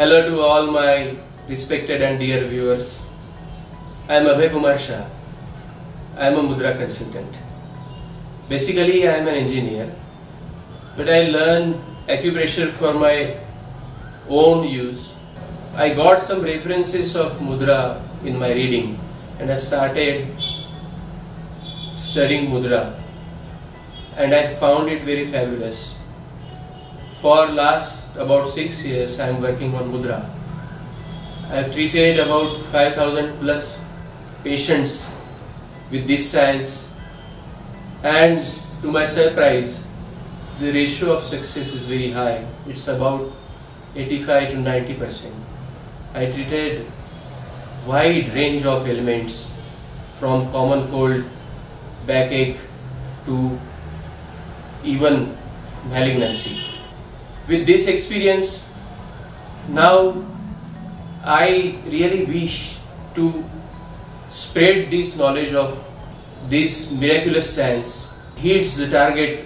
Hello to all my respected and dear viewers. I am Abhay Kumar Shah. I am a Mudra consultant. Basically, I am an engineer, but I learned acupressure for my own use. I got some references of Mudra in my reading and I started studying Mudra, and I found it very fabulous. For last about 6 years I am working on Mudra. I have treated about 5,000 plus patients with this science, and to my surprise the ratio of success is very high. It's about 85 to 90%. I treated wide range of ailments from common cold, backache to even malignancy. With this experience, now I really wish to spread this knowledge of this miraculous science. Hits the target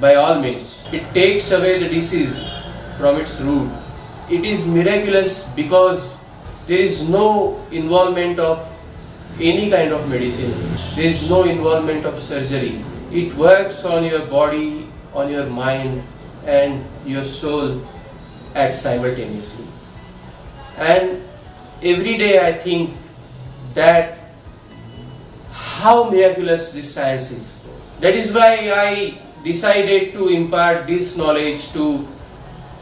by all means. It takes away the disease from its root. It is miraculous because there is no involvement of any kind of medicine. There is no involvement of surgery. It works on your body, on your mind and your soul at simultaneously. And every day I think that how miraculous this science is. That is why I decided to impart this knowledge to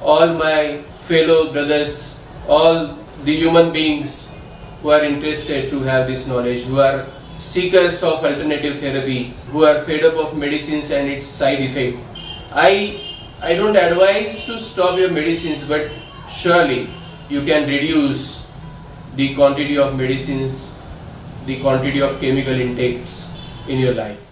all my fellow brothers, all the human beings who are interested to have this knowledge, who are seekers of alternative therapy, who are fed up of medicines and its side effect. I don't advise to stop your medicines, but surely you can reduce the quantity of medicines, the quantity of chemical intakes in your life.